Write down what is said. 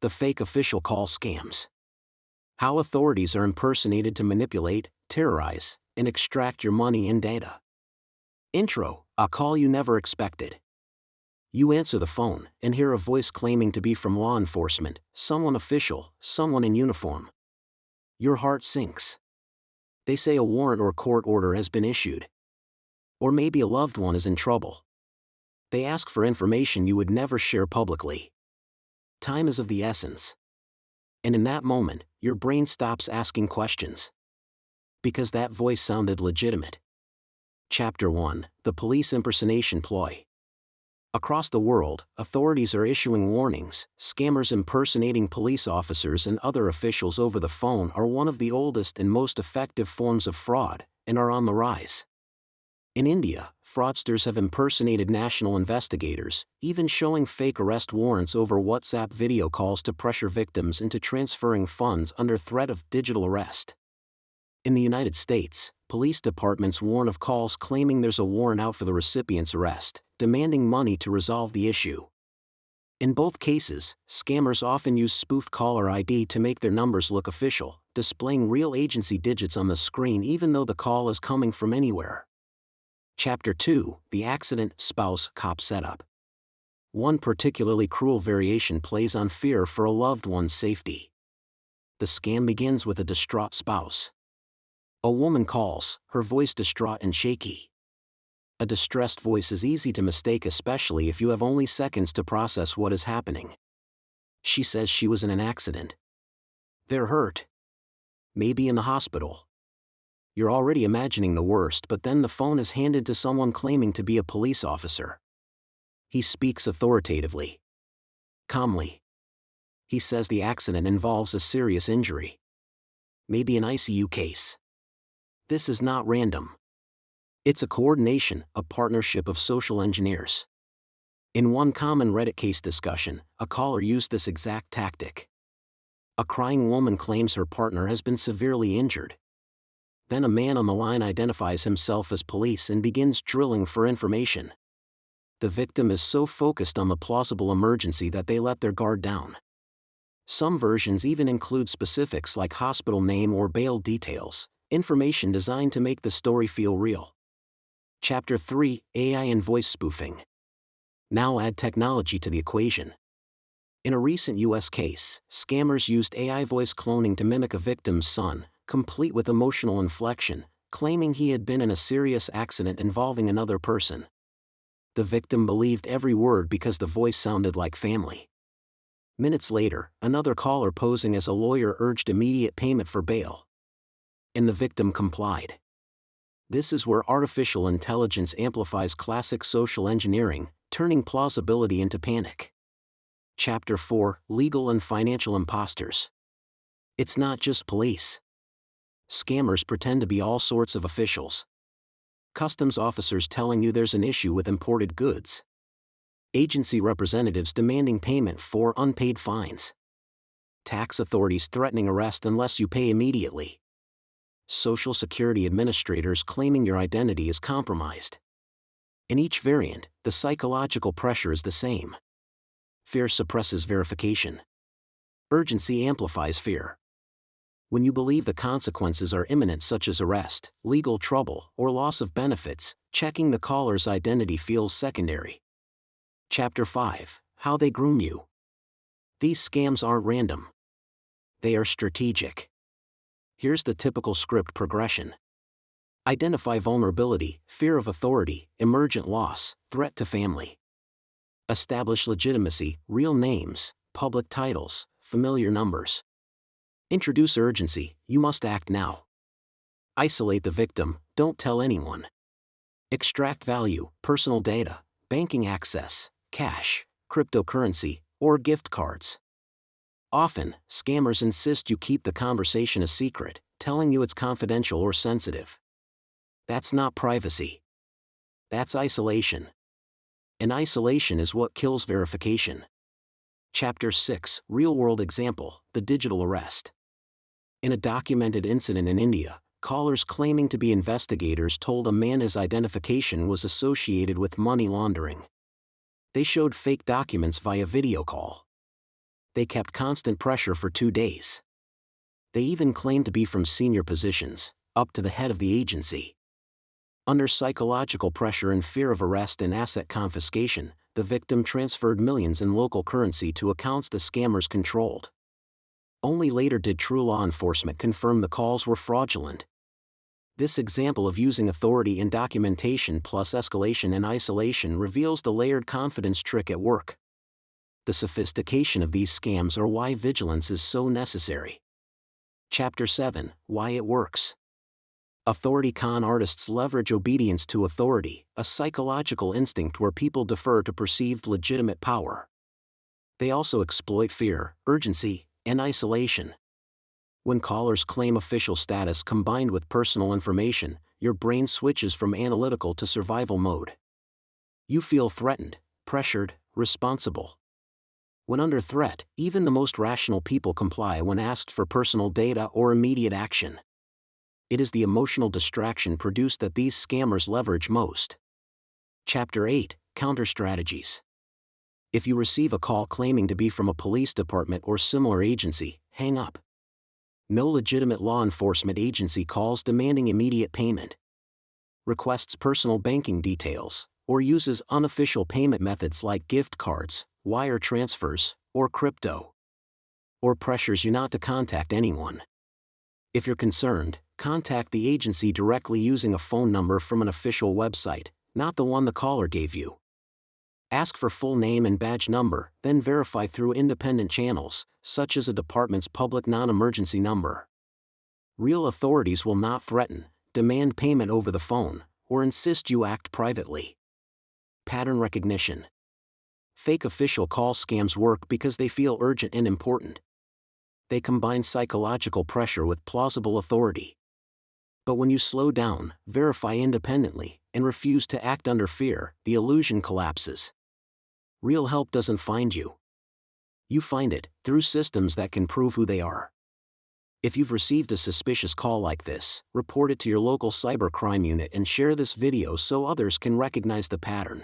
The fake official call scams. How authorities are impersonated to manipulate, terrorize, and extract your money and data. Intro, a call you never expected. You answer the phone and hear a voice claiming to be from law enforcement, someone official, someone in uniform. Your heart sinks. They say a warrant or court order has been issued. Or maybe a loved one is in trouble. They ask for information you would never share publicly. Time is of the essence. And in that moment, your brain stops asking questions. Because that voice sounded legitimate. Chapter 1: The Police Impersonation Ploy. Across the world, authorities are issuing warnings. Scammers impersonating police officers and other officials over the phone are one of the oldest and most effective forms of fraud, and are on the rise. In India, fraudsters have impersonated national investigators, even showing fake arrest warrants over WhatsApp video calls to pressure victims into transferring funds under threat of digital arrest. In the United States, police departments warn of calls claiming there's a warrant out for the recipient's arrest, demanding money to resolve the issue. In both cases, scammers often use spoofed caller ID to make their numbers look official, displaying real agency digits on the screen even though the call is coming from anywhere. Chapter 2: The Accident Spouse Cop Setup. One particularly cruel variation plays on fear for a loved one's safety. The scam begins with a distraught spouse. A woman calls, her voice distraught and shaky. A distressed voice is easy to mistake, especially if you have only seconds to process what is happening. She says she was in an accident. They're hurt. Maybe in the hospital. You're already imagining the worst, but then the phone is handed to someone claiming to be a police officer. He speaks authoritatively. Calmly. He says the accident involves a serious injury. Maybe an ICU case. This is not random. It's a coordination, a partnership of social engineers. In one common Reddit case discussion, a caller used this exact tactic. A crying woman claims her partner has been severely injured. Then a man on the line identifies himself as police and begins drilling for information. The victim is so focused on the plausible emergency that they let their guard down. Some versions even include specifics like hospital name or bail details, information designed to make the story feel real. Chapter 3: AI and Voice Spoofing. Now add technology to the equation. In a recent US case, scammers used AI voice cloning to mimic a victim's son, complete with emotional inflection, claiming he had been in a serious accident involving another person. The victim believed every word because the voice sounded like family. Minutes later, another caller posing as a lawyer urged immediate payment for bail. And the victim complied. This is where artificial intelligence amplifies classic social engineering, turning plausibility into panic. Chapter 4: Legal and Financial Imposters. It's not just police. Scammers pretend to be all sorts of officials. Customs officers telling you there's an issue with imported goods. Agency representatives demanding payment for unpaid fines. Tax authorities threatening arrest unless you pay immediately. Social Security administrators claiming your identity is compromised. In each variant, the psychological pressure is the same. Fear suppresses verification. Urgency amplifies fear. When you believe the consequences are imminent, such as arrest, legal trouble, or loss of benefits, checking the caller's identity feels secondary. Chapter 5: How They Groom You. These scams aren't random. They are strategic. Here's the typical script progression. Identify vulnerability, fear of authority, emergent loss, threat to family. Establish legitimacy, real names, public titles, familiar numbers. Introduce urgency, you must act now. Isolate the victim, don't tell anyone. Extract value, personal data, banking access, cash, cryptocurrency, or gift cards. Often, scammers insist you keep the conversation a secret, telling you it's confidential or sensitive. That's not privacy. That's isolation. And isolation is what kills verification. Chapter 6: Real-world example, the digital arrest. In a documented incident in India, callers claiming to be investigators told a man his identification was associated with money laundering. They showed fake documents via video call. They kept constant pressure for 2 days. They even claimed to be from senior positions, up to the head of the agency. Under psychological pressure and fear of arrest and asset confiscation, the victim transferred millions in local currency to accounts the scammers controlled. Only later did true law enforcement confirm the calls were fraudulent. This example of using authority in documentation plus escalation and isolation reveals the layered confidence trick at work. The sophistication of these scams are why vigilance is so necessary. Chapter 7: Why it works. Authority con artists leverage obedience to authority, a psychological instinct where people defer to perceived legitimate power. They also exploit fear, urgency, and isolation. When callers claim official status combined with personal information, your brain switches from analytical to survival mode. You feel threatened, pressured, responsible. When under threat, even the most rational people comply when asked for personal data or immediate action. It is the emotional distraction produced that these scammers leverage most. Chapter 8: Counter Strategies. If you receive a call claiming to be from a police department or similar agency, hang up. No legitimate law enforcement agency calls demanding immediate payment, requests personal banking details, or uses unofficial payment methods like gift cards, wire transfers, or crypto, or pressures you not to contact anyone. If you're concerned, contact the agency directly using a phone number from an official website, not the one the caller gave you. Ask for full name and badge number, then verify through independent channels, such as a department's public non-emergency number. Real authorities will not threaten, demand payment over the phone, or insist you act privately. Pattern recognition. Fake official call scams work because they feel urgent and important. They combine psychological pressure with plausible authority. But when you slow down, verify independently, and refuse to act under fear, the illusion collapses. Real help doesn't find you. You find it, through systems that can prove who they are. If you've received a suspicious call like this, report it to your local cybercrime unit and share this video so others can recognize the pattern.